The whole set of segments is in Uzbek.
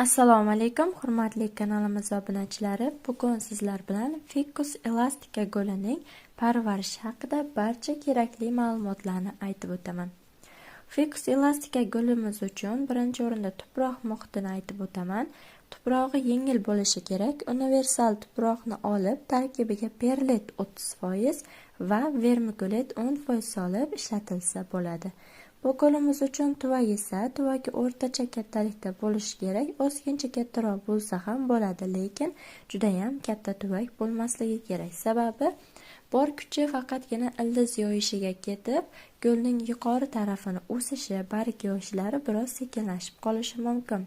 Assalomu alaykum, hurmatli kanalimiz obunachilari. Bugun sizlar bilan Ficus elastica gulining parvarishi haqida barcha kerakli ma'lumotlarni aytib o'taman. Ficus elastica gulimiz uchun birinchi o'rinda tuproq muhitini aytib o'taman. Tuprog'i yengil bo'lishi kerak. Universal tuproqni olib, tarkibiga perlit 30% va vermikulit 10% solib ishlatilsa bo'ladi. Bu gulimiz uchun tuvak esa tuvagi o'rtacha kattalikda bo'lishi kerak. Ozgincha kattaroq bo'lsa ham bo'ladi, lekin juda ham katta tuvak bo'lmasligi kerak. Sababi bor kuchi faqatgina ildiz yoyishiga ketib, gulning yuqori tarafini o'sishi, barg yoyishlari biroz sekinlashib qolishi mumkin.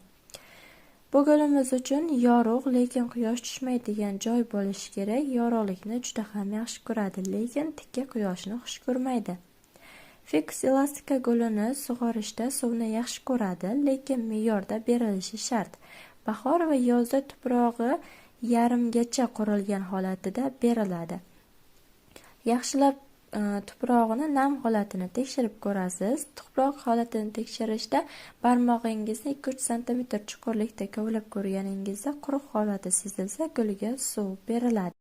Bu gulimiz uchun yorug', lekin quyosh tushmaydigan joy bo'lishi kerak. Yorug'likni juda ham yaxshi ko'radi, lekin tikka quyoshni xush ko'rmaydi. Ficus elastica gulini sug'orishda suvni yaxshi ko'radi, lekin me'yorda berilishi shart. Bahor va yozda tuprog'i yarimgacha qurilgan holatida beriladi. Yaxshilab tuprog'ini nam holatini tekshirib ko'rasiz. Tuproq holatini tekshirishda barmog'ingizni 2-3 cm chuqurlikda kovlab ko'rganingizda quruq holati sezilsa, gulga suv beriladi.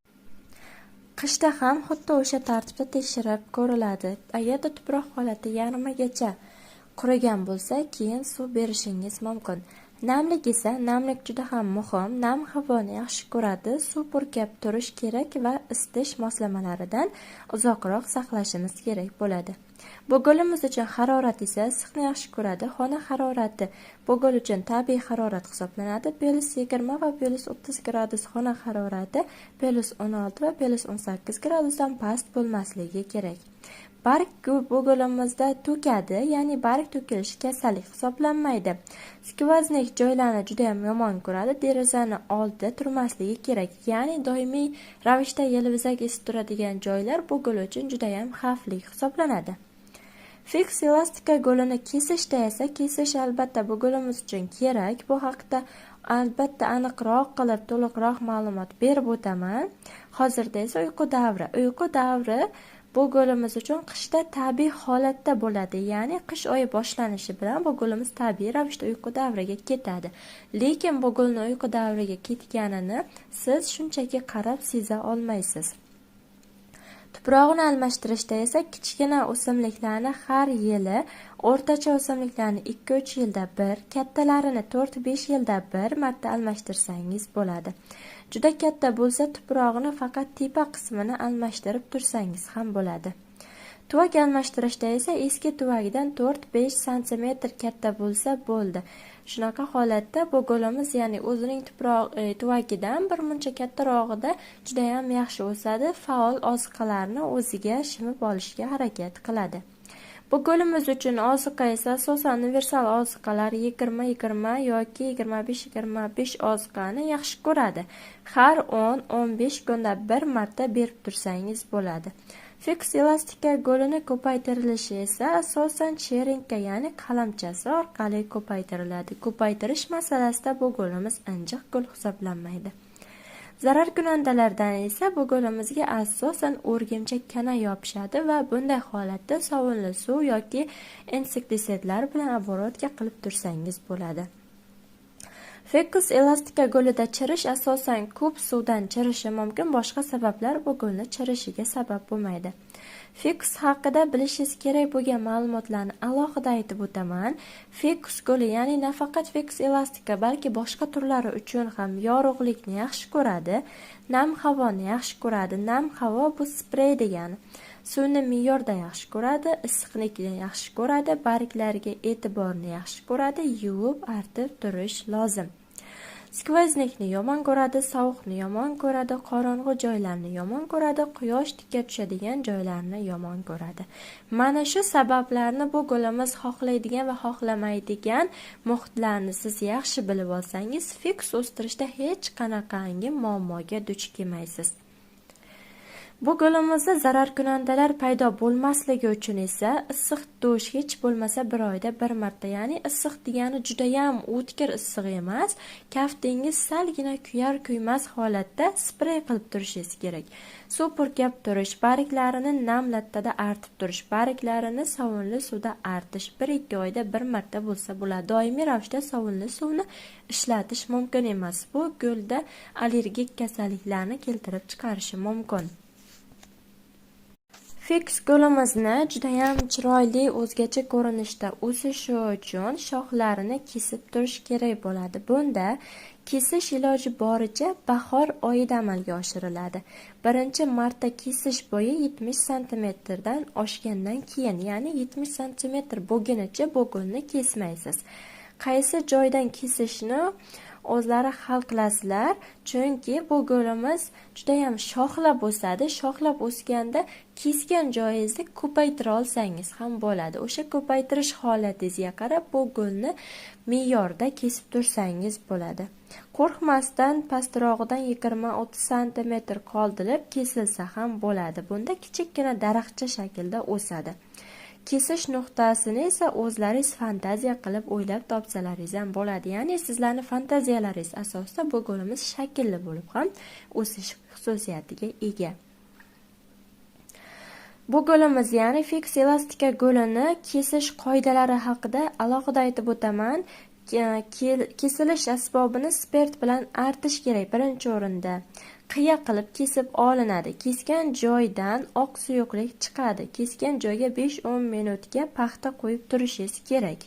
Qishda ham xuddi o'sha tartibda tekshirib ko'riladi. Agarda tuproq holati yarmigacha qurigan bo'lsa, keyin suv berishingiz mumkin. Namlik esa, namlik juda ham muhim. Nam havoni yaxshi ko'radi, suv purkab turish kerak va isitish moslamalaridan uzoqroq saqlashimiz kerak bo'ladi. Bu gulimiz uchun harorat esa issiqni yaxshi ko'radi. Xona harorati bu gul uchun tabiiy harorat hisoblanadi. +20 va +30 gradus xona harorati +16 va +18 gradusdan past bo'lmasligi kerak. Barg bu gulimizda to'kadi, ya'ni barg to'kilishi kasallik hisoblanmaydi. Skvoznik joylarni juda ham yomon ko'radi. Derazani oldida turmasligi kerak, ya'ni doimiy ravishda yelvizak esib turadigan joylar bu gul uchun juda ham xavfli hisoblanadi. Ficus elastica gulini kesishda esa kesish albatta bu gulimiz uchun kerak. Bu haqda albatta aniqroq qilib to'liqroq ma'lumot berib o'taman. Hozirda esa uyqu davri bu gulimiz uchun qishda tabiiy holatda bo'ladi, ya'ni qish oyi boshlanishi bilan bu gulimiz tabiiy ravishda uyqu davriga ketadi. Lekin bu gulni uyqu davriga ketganini siz shunchaki qarab seza olmaysiz. Tuprog'ini almashtirishda esa kichkina o'simliklarni har yili, o'rtacha o'simliklarni 2-3 yilda bir, kattalarini 4-5 yilda bir marta almashtirsangiz bo'ladi. Juda katta bo'lsa tuprog'ini faqat tepa qismini almashtirib tursangiz ham bo'ladi. Tuvak almashtirishda esa eski tuvagidan 4-5 cm katta bo'lsa bo'ldi. Shunaqa holatda bu gulimiz, ya'ni o'zining tuvagidan bir muncha kattarog'ida juda ham yaxshi o'sadi, faol oziqalarni o'ziga shimib olishga harakat qiladi. Bu gulimiz uchun oziqa esa asosan universal oziqalar 20-20 yoki 25-25 oziqani yaxshi ko'radi. Har 10-15 kunda bir marta berib tursangiz bo'ladi. Ficus elastica gulini ko'paytirilishi esa asosan cherinka, ya'ni qalamchasi orqali ko'paytiriladi. Ko'paytirish masalasida bu gulimiz injiq gul hisoblanmaydi. Zararkunandalardan esa bu gulimizga asosan o'rgimchak kana yopishadi va bunday holatda sovunli suv yoki insektisidlar bilan оборотga qilib tursangiz bo'ladi. Ficus elastica gulida chirish asosan ko'p suvdan chirishi mumkin, boshqa sabablar bu gulni chirishiga sabab bo'lmaydi. Ficus haqida bilishingiz kerak bo'lgan ma'lumotlarni alohida aytib o'taman. Ficus guli, ya'ni nafaqat Ficus elastica, balki boshqa turlari uchun ham yorug'likni yaxshi ko'radi, nam havoni yaxshi ko'radi. Nam havo bu sprey degani. Suvni me'yorda yaxshi ko'radi, issiqlikni yaxshi ko'radi, barglariga e'tiborni yaxshi ko'radi, yuvib artib turish lozim. Skvoznikni yomon ko'radi, sovuqni yomon ko'radi, qorong'u joylarni yomon ko'radi, quyosh tikka tushadigan joylarni yomon ko'radi. Mana shu sabablarni bu gulimiz xohlaydigan va xohlamaydigan muhitlarni siz yaxshi bilib olsangiz, Ficus o'stirishda hech qanaqangi muammoga duch kelmaysiz. Bu go'limizda zararkunandalar paydo bo'lmasligi uchun esa issiq dush hech bo'lmasa bir oyda bir marta, ya'ni issiq degani judayam o'tkir issiq emas, kaftingiz salgina kuyar kuymas holatda sprey qilib turishingiz kerak. Suv purkab turish, barglarini nam lattada artib turish, barglarini sovunli suvda artish 1-2 oyda bir marta bo'lsa bo'ladi. Doimiy ravishda sovunli suvni ishlatish mumkin emas. Bu gulda allergik kasalliklarni keltirib chiqarishi mumkin. Fiks gulimizni judayam chiroyli o'zgacha ko'rinishda o'sishi uchun shoxlarini kesib turish kerak bo'ladi. Bunda kesish iloji boricha bahor oyida amalga oshiriladi. 1-marta kesish bo'yi 70 cm dan oshgandan keyin, ya'ni 70 cm bo'lgunicha bu gulni kesmaysiz. Qaysi joydan kesishni o'zlari hal qilasizlar, chunki bu gulimiz judayam shoxlab o'sadi. Shoxlab o'sganda kesgan joyingizni ko'paytira olsangiz ham bo'ladi. O'sha ko'paytirish holatingizga qarab bu gulni me'yorda kesib tursangiz bo'ladi. Qo'rqmasdan pastirog'idan 20-30 cm qoldirib kesilsa ham bo'ladi. Bunda kichikgina daraxtcha shaklda o'sadi. Kesish nuqtasini esa o'zlaringiz fantaziya qilib o'ylab topsalaringiz ham bo'ladi. Ya'ni sizlarning fantaziyalaringiz asosida bu gulimiz shaklli bo'lib ham o'sish xususiyatiga ega. Bu gulimiz, ya'ni Fix elastika gulini kesish qoidalari haqida alohida aytib o'taman. Kesilish asbobini spirt bilan artish kerak. Birinchi o'rinda qiya qilib kesib olinadi. Kesgan joydan oq suyuqlik chiqadi. Kesgan joyga 5-10 minutga paxta qo'yib turishingiz kerak.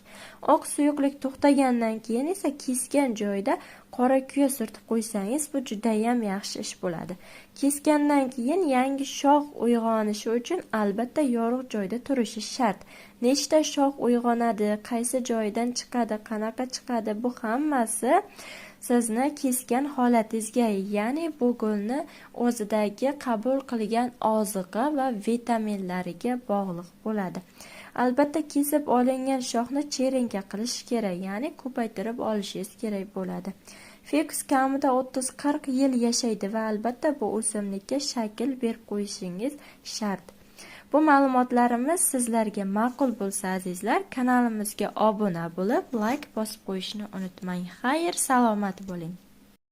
Oq suyuqlik to'xtagandan keyin esa kesgan joyda qora kuya surtib qo'ysangiz bu judayam yaxshi ish bo'ladi. Kesgandan keyin yangi shox uyg'onishi uchun albatta yorug' joyda turishi shart. Nechta shox uyg'onadi, qaysi joydan chiqadi, qanaqa chiqadi, bu hammasi sizni kesgan holatingizga, ya'ni bu gulni o'zidagi qabul qilgan oziqa va vitaminlariga bog'liq bo'ladi. Albatta kesib olingan shoxni cherenka qilish kerak, ya'ni ko'paytirib olishingiz kerak bo'ladi. Fix kamida 30-40 yil yashaydi va albatta bu o'simlikka shakl berib qo'yishingiz shart. Bu ma'lumotlarimiz sizlarga ma'qul bo'lsa azizlar, kanalimizga obuna bo'lib, like bosib qo'yishni unutmang. Xayr, salomat bo'ling.